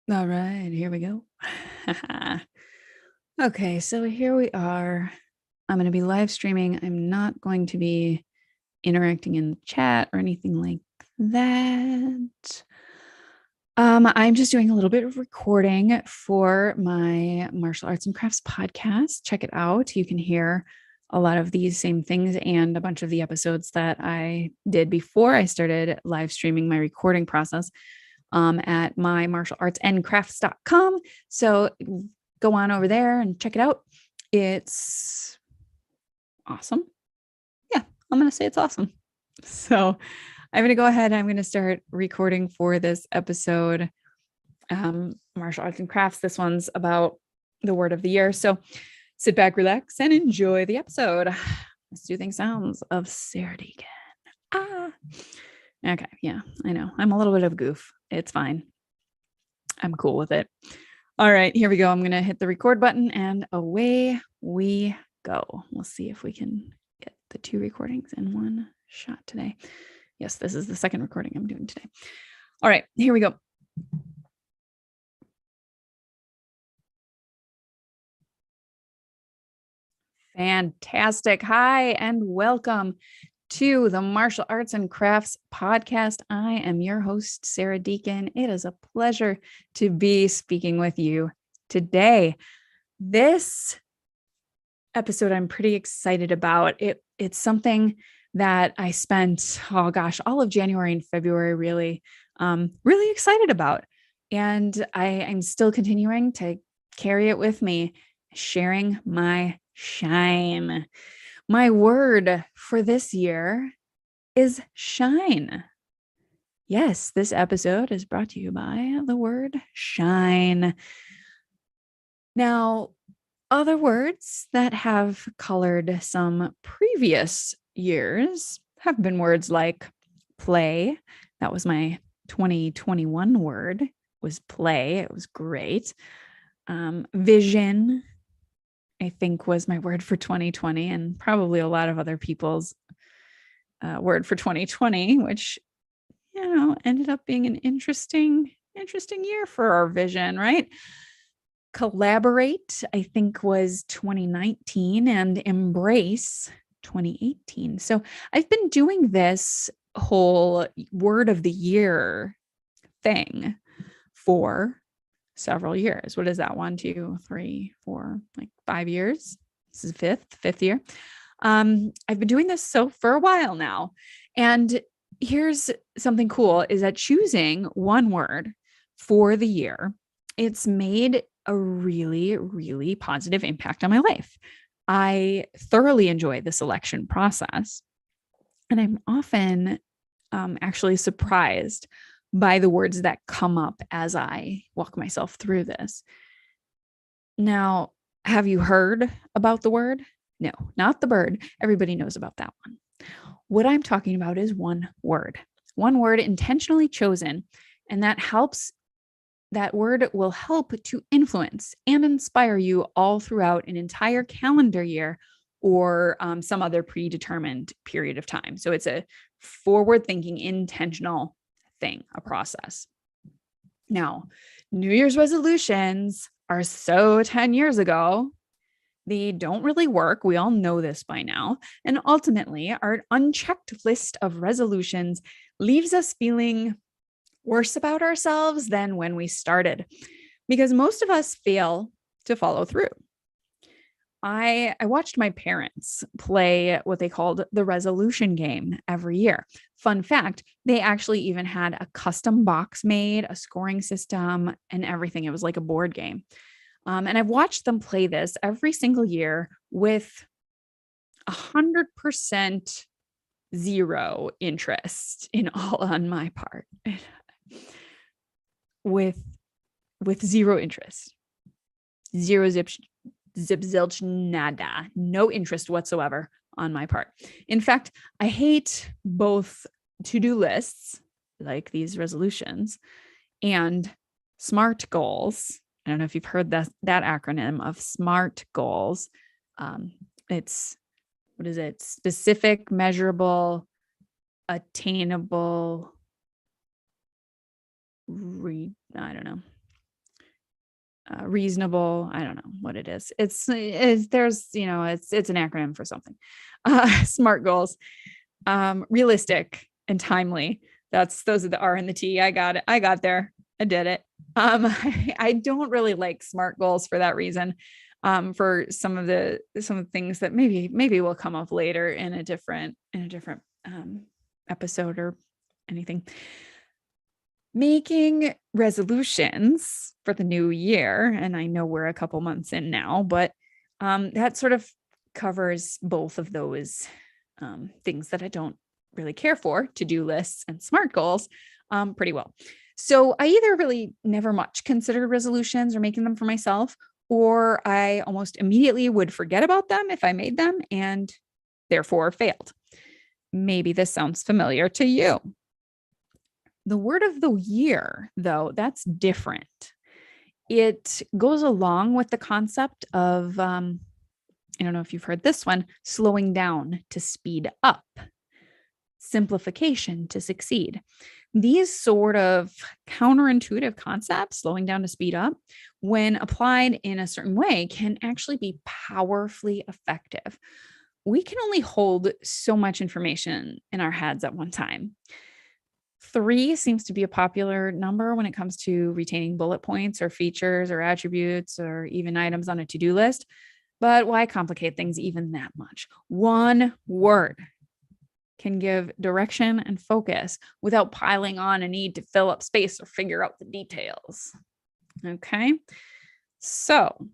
All right, here we go. Okay, so here we are. I'm going to be live streaming. I'm not going to be interacting in the chat or anything like that. I'm just doing a little bit of recording for my martial arts and crafts podcast. Check it out. You can hear a lot of these same things and a bunch of the episodes that I did before I started live streaming my recording process at mymartialartsandcrafts.com. So go on over there and check it out. It's awesome. Yeah, I'm going to say it's awesome. So I'm going to go ahead and I'm going to start recording for this episode. Martial arts and crafts. This one's about the word of the year. So sit back, relax, and enjoy the episode. Soothing sounds of Sarah Deacon. Okay, yeah, I know. I'm a little bit of a goof. It's fine. I'm cool with it. All right, here we go. I'm going to hit the record button and away we go. We'll see if we can get the two recordings in one shot today. Yes, this is the second recording I'm doing today. All right, here we go. Fantastic. Hi, and welcome to the Martial Arts and Crafts podcast. I am your host, Sarah Deacon. It is a pleasure to be speaking with you today. This episode I'm pretty excited about. It's something that I spent, all of January and February really excited about. And I'm still continuing to carry it with me, sharing my shine. My word for this year is shine. Yes, this episode is brought to you by the word shine. Now, other words that have colored some previous years have been words like play. That was my 2021 word, was play. It was great. Vision, I think, was my word for 2020, and probably a lot of other people's word for 2020, which, ended up being an interesting year for our vision, right? Collaborate, I think, was 2019, and embrace 2018. So I've been doing this whole word of the year thing for several years. What is that? 1, 2, 3, 4, like 5 years. This is fifth year. I've been doing this for a while now. And here's something cool is that choosing one word for the year, it's made a really, really positive impact on my life. I thoroughly enjoy the selection process. And I'm often actually surprised by the words that come up as I walk myself through this. Now, have you heard about the word? No, not the bird. Everybody knows about that one. What I'm talking about is one word intentionally chosen, and that word will help to influence and inspire you all throughout an entire calendar year or some other predetermined period of time. So it's a forward-thinking, intentional thing, a process. Now, New Year's resolutions are so 10 years ago. They don't really work. We all know this by now. And ultimately, our unchecked list of resolutions leaves us feeling worse about ourselves than when we started, because most of us fail to follow through. I watched my parents play what they called the resolution game every year. Fun fact, they actually even had a custom box made, a scoring system, and everything. It was like a board game. And I've watched them play this every single year with 100% zero interest in all on my part. With zero interest, zero zip zilch nada, no interest whatsoever on my part. In fact, I hate both to-do lists, like these resolutions, and SMART goals. I don't know if you've heard that acronym of SMART goals. It's, what is it? Specific, measurable, attainable, I don't know. reasonable. I don't know what it is. There's, it's an acronym for something. SMART goals, realistic and timely. Those are the R and the T. I got it. I got there. I did it. I don't really like SMART goals for that reason. For some of the things that maybe will come up later in a different episode or anything. Making resolutions for the new year, and I know we're a couple months in now, but that sort of covers both of those things that I don't really care for, to-do lists and SMART goals, pretty well. So I either really never much considered resolutions or making them for myself, or I almost immediately would forget about them if I made them and therefore failed. Maybe this sounds familiar to you. The word of the year, though, that's different. It goes along with the concept of, I don't know if you've heard this one, slowing down to speed up, simplification to succeed. These sort of counterintuitive concepts, slowing down to speed up, when applied in a certain way, can actually be powerfully effective. We can only hold so much information in our heads at one time. 3 seems to be a popular number when it comes to retaining bullet points or features or attributes or even items on a to-do list. But why complicate things even that much? One word can give direction and focus without piling on a need to fill up space or figure out the details. Okay. So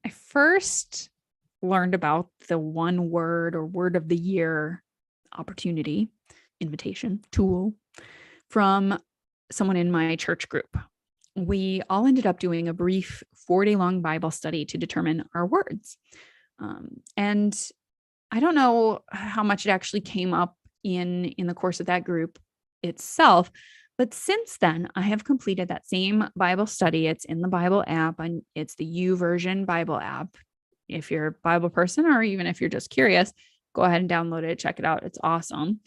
I first learned about the one word or word of the year opportunity, invitation, tool from someone in my church group. We all ended up doing a brief 4-day long Bible study to determine our words. And I don't know how much it actually came up in the course of that group itself, but since then I have completed that same Bible study. It's in the Bible app, and it's the YouVersion Bible app. If you're a Bible person, or even if you're just curious, go ahead and download it, check it out. It's awesome.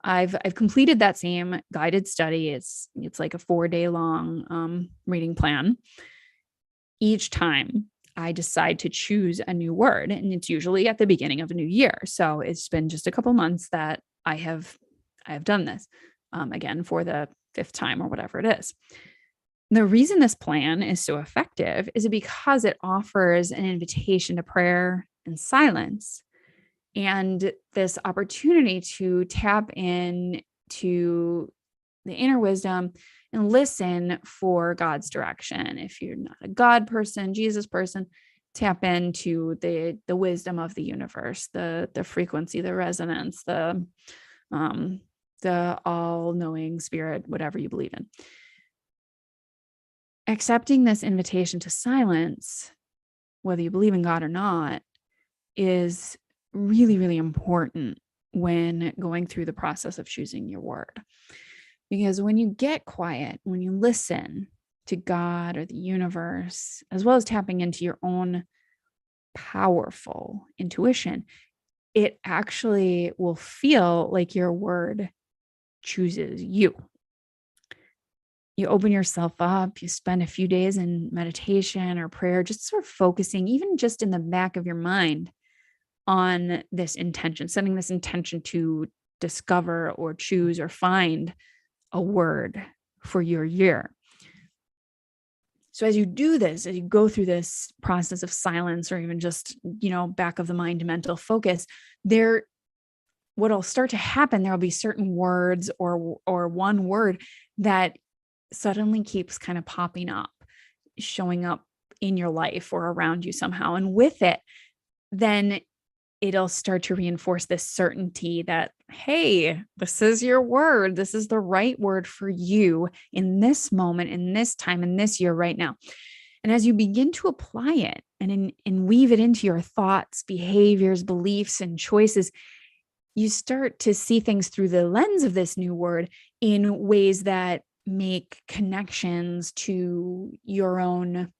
I've completed that same guided study. It's like a 4-day long reading plan. Each time I decide to choose a new word, and it's usually at the beginning of a new year. So it's been just a couple months that I have done this again for the 5th time or whatever it is. The reason this plan is so effective is because it offers an invitation to prayer and silence, and this opportunity to tap in to the inner wisdom and listen for God's direction. If you're not a God person, Jesus person, tap into the wisdom of the universe, the frequency, the resonance, the all-knowing spirit, whatever you believe in. Accepting this invitation to silence, whether you believe in God or not, is really, really important when going through the process of choosing your word. Because when you get quiet, when you listen to God or the universe, as well as tapping into your own powerful intuition, it actually will feel like your word chooses you. You open yourself up, you spend a few days in meditation or prayer, just sort of focusing, even just in the back of your mind, on this intention, setting this intention to discover or choose or find a word for your year. So as you do this, as you go through this process of silence, or even just, back of the mind mental focus, what'll start to happen, there'll be certain words or one word that suddenly keeps kind of popping up, showing up in your life or around you somehow. And with it, then it'll start to reinforce this certainty that, hey, this is your word. This is the right word for you in this moment, in this time, in this year right now. And as you begin to apply it and weave it into your thoughts, behaviors, beliefs, and choices, you start to see things through the lens of this new word in ways that make connections to your own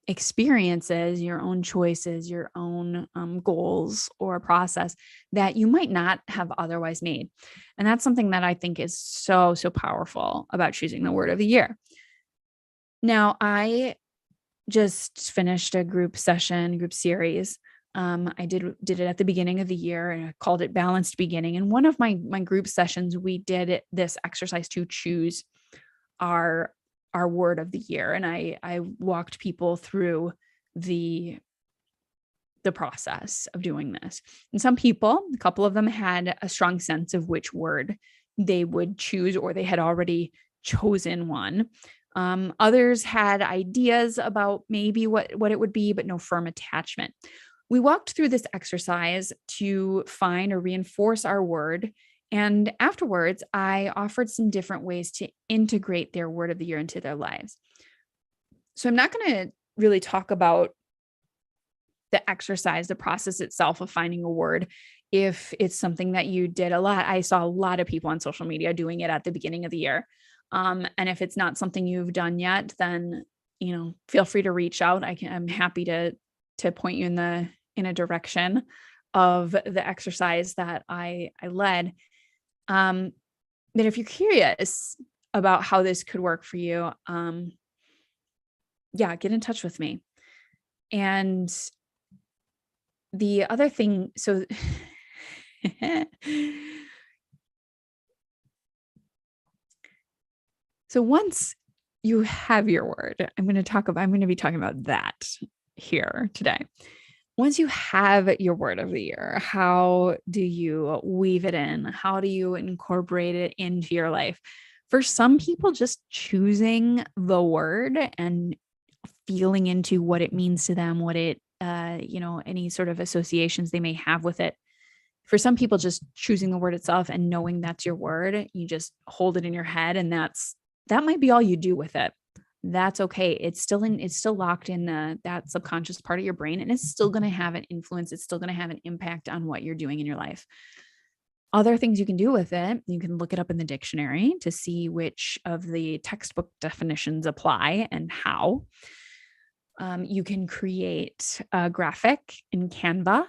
experiences, your own choices, your own goals or process that you might not have otherwise made. And that's something that I think is so, so powerful about choosing the word of the year. Now, I just finished a group series. I did it at the beginning of the year, and I called it Balanced Beginning. And one of my group sessions, we did this exercise to choose our word of the year. And I walked people through the process of doing this. And some people, a couple of them, had a strong sense of which word they would choose, or they had already chosen one. Others had ideas about maybe what it would be, but no firm attachment. We walked through this exercise to find or reinforce our word. And afterwards, I offered some different ways to integrate their word of the year into their lives. So I'm not going to really talk about the exercise, the process itself of finding a word, if it's something that you did a lot. I saw a lot of people on social media doing it at the beginning of the year. And if it's not something you've done yet, then, feel free to reach out. I'm happy to point you in a direction of the exercise that I led. But if you're curious about how this could work for you, get in touch with me. And the other thing, so once you have your word, I'm going to be talking about that here today. Once you have your word of the year, how do you weave it in? How do you incorporate it into your life? For some people, just choosing the word and feeling into what it means to them, what it, any sort of associations they may have with it. For some people, just choosing the word itself and knowing that's your word, you just hold it in your head, and that might be all you do with it. That's okay. It's still locked in that subconscious part of your brain, and it's still going to have an influence. It's still going to have an impact on what you're doing in your life. Other things you can do with it, you can look it up in the dictionary to see which of the textbook definitions apply and how. You can create a graphic in canva.com,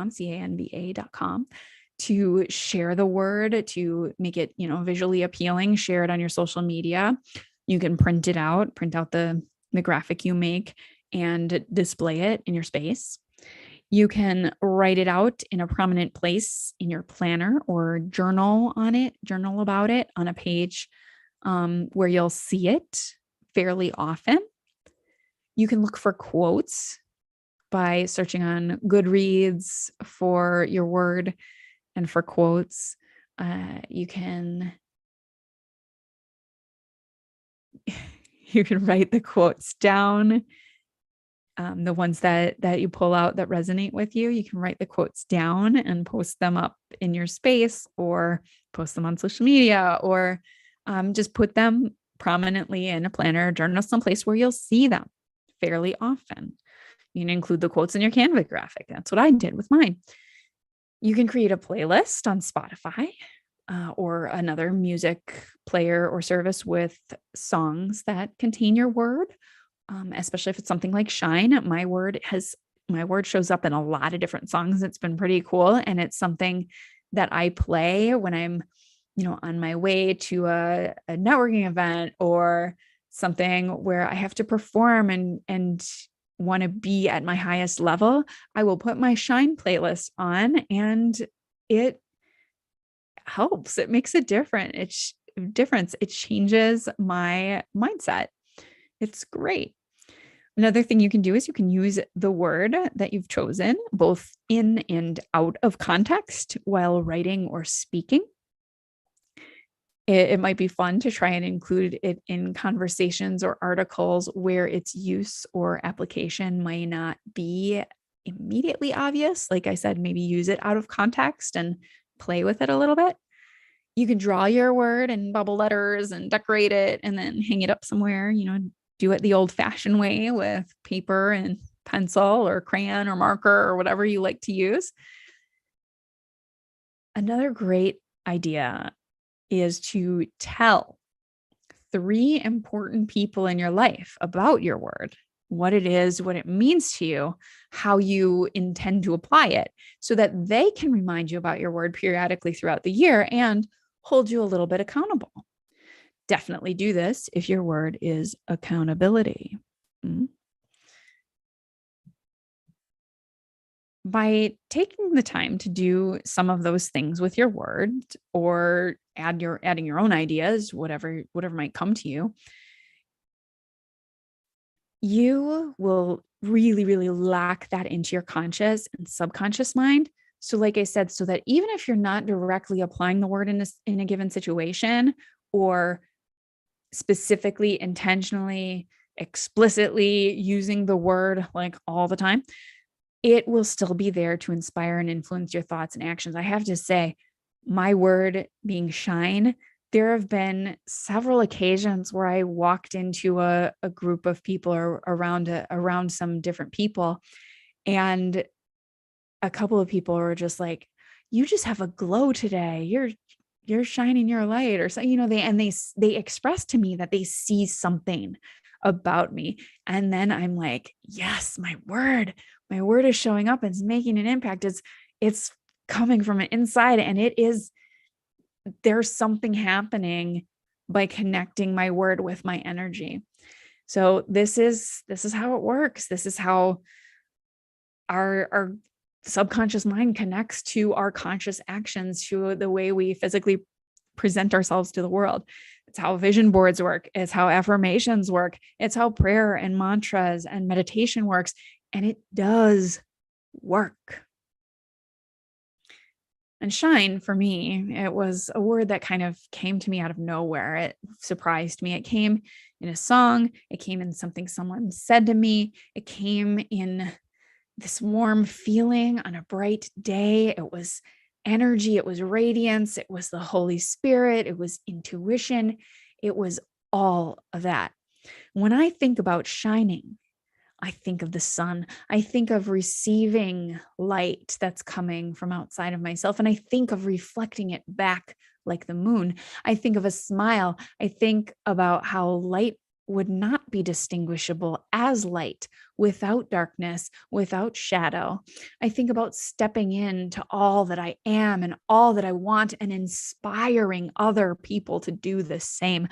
canva.com, to share the word, to make it, visually appealing, share it on your social media. You can print out the graphic you make and display it in your space. You can write it out in a prominent place in your planner, or journal about it on a page where you'll see it fairly often. You can look for quotes by searching on Goodreads for your word and for quotes. You can write the quotes down, the ones that you pull out that resonate with you. You can write the quotes down and post them up in your space, or post them on social media, or just put them prominently in a planner or journal, someplace where you'll see them fairly often. You can include the quotes in your Canva graphic. That's what I did with mine. You can create a playlist on Spotify or another music player or service with songs that contain your word, especially if it's something like Shine. My word shows up in a lot of different songs. It's been pretty cool. And it's something that I play when I'm, on my way to a networking event, or something where I have to perform and want to be at my highest level. I will put my Shine playlist on, and it helps. It makes a difference. It changes my mindset. It's great. Another thing you can do is you can use the word that you've chosen both in and out of context while writing or speaking. It might be fun to try and include it in conversations or articles where its use or application might not be immediately obvious. Like I said, maybe use it out of context and play with it a little bit. You can draw your word in bubble letters and decorate it and then hang it up somewhere, do it the old-fashioned way with paper and pencil or crayon or marker or whatever you like to use. Another great idea is to tell 3 important people in your life about your word, what it is, what it means to you, how you intend to apply it, so that they can remind you about your word periodically throughout the year and hold you a little bit accountable. Definitely do this if your word is accountability. Mm. By taking the time to do some of those things with your word, or adding your own ideas, whatever might come to you, you will really, really lock that into your conscious and subconscious mind. So, like I said, so that even if you're not directly applying the word in a given situation, or specifically, intentionally, explicitly using the word like all the time, it will still be there to inspire and influence your thoughts and actions. I have to say, my word being shine, there have been several occasions where I walked into a group of people, or around some different people, and a couple of people were just like, "You just have a glow today. You're shining your light," or so, they expressed to me that they see something about me. And then I'm like, yes, my word is showing up. It's making an impact. It's coming from an inside, and there's something happening by connecting my word with my energy. So this is how it works. This is how our subconscious mind connects to our conscious actions, to the way we physically present ourselves to the world. It's how vision boards work. It's how affirmations work. It's how prayer and mantras and meditation works. And it does work. And shine, for me, it was a word that kind of came to me out of nowhere. It surprised me. It came in a song. It came in something someone said to me. It came in this warm feeling on a bright day. It was energy. It was radiance. It was the Holy Spirit. It was intuition. It was all of that. When I think about shining, I think of the sun. I think of receiving light that's coming from outside of myself. And I think of reflecting it back like the moon. I think of a smile. I think about how light would not be distinguishable as light without darkness, without shadow. I think about stepping into all that I am and all that I want, and inspiring other people to do the same.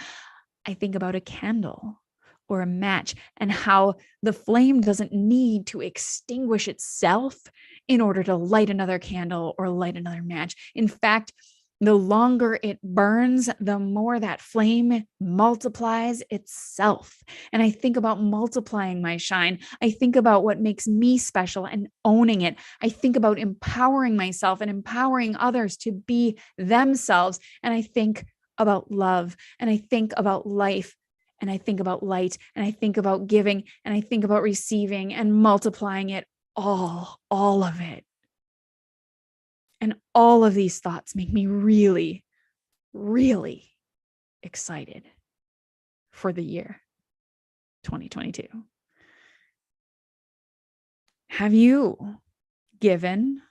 I think about a candle or a match, and how the flame doesn't need to extinguish itself in order to light another candle or light another match. In fact, the longer it burns, the more that flame multiplies itself. And I think about multiplying my shine. I think about what makes me special and owning it. I think about empowering myself and empowering others to be themselves. And I think about love, and I think about life, and I think about light, and I think about giving, and I think about receiving and multiplying it all of it. And all of these thoughts make me really, really excited for the year 2022. Have you given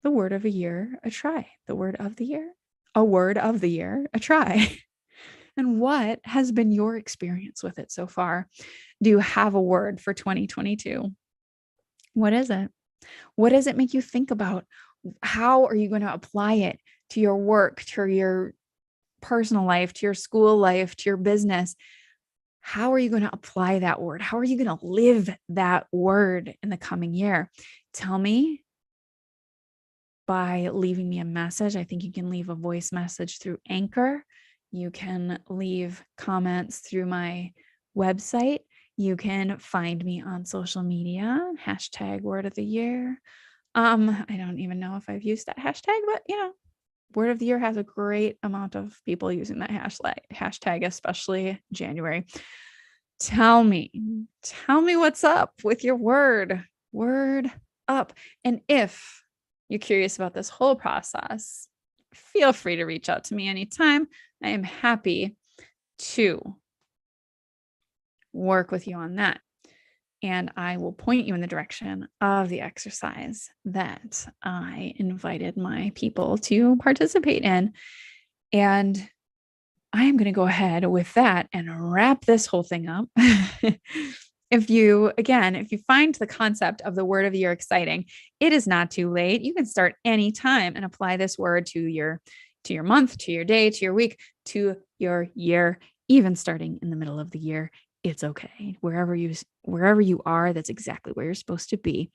the word of a year a try? The word of the year? A word of the year a try? And what has been your experience with it so far? Do you have a word for 2022? What is it? What does it make you think about? How are you going to apply it to your work, to your personal life, to your school life, to your business? How are you going to apply that word? How are you going to live that word in the coming year? Tell me by leaving me a message. I think you can leave a voice message through Anchor. You can leave comments through my website. You can find me on social media, #word of the year. I don't even know if I've used that hashtag, but word of the year has a great amount of people using that hashtag, especially January. Tell me what's up with your word up. And if you're curious about this whole process, feel free to reach out to me anytime. I am happy to work with you on that. And I will point you in the direction of the exercise that I invited my people to participate in. And I am going to go ahead with that and wrap this whole thing up. If you find the concept of the word of the year exciting, it is not too late. You can start anytime and apply this word to your to your month, to your day, to your week, to your year, even starting in the middle of the year. It's okay. Wherever you are, that's exactly where you're supposed to be.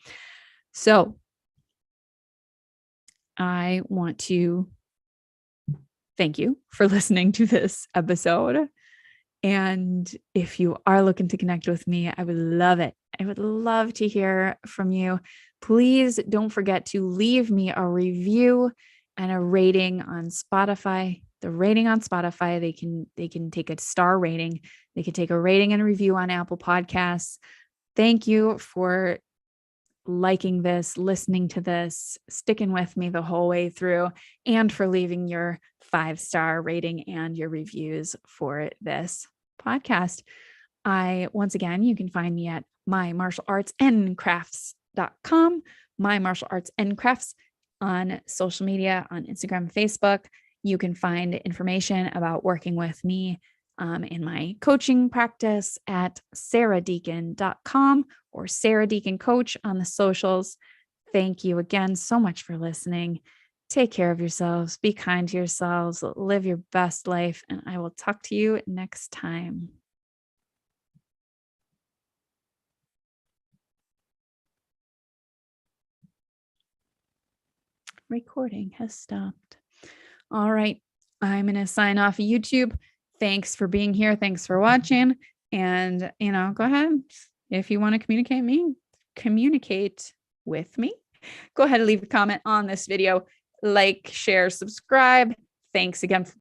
So I want to thank you for listening to this episode. And if you are looking to connect with me, I would love it. I would love to hear from you. Please don't forget to leave me a review and a rating on Spotify. The rating on Spotify, they can take a star rating. They can take a rating and a review on Apple Podcasts. Thank you for liking this, listening to this, sticking with me the whole way through, and for leaving your 5-star rating and your reviews for this podcast. Once again, you can find me at mymartialartsandcrafts.com, My Martial Arts and Crafts on social media, on Instagram, Facebook. You can find information about working with me in my coaching practice at sarahdeacon.com or Sarah Deacon Coach on the socials. Thank you again so much for listening. Take care of yourselves. Be kind to yourselves. Live your best life. And I will talk to you next time. Recording has stopped. All right. I'm going to sign off YouTube. Thanks for being here. Thanks for watching. And, go ahead. If you want to communicate with me, go ahead and leave a comment on this video. Like, share, subscribe. Thanks again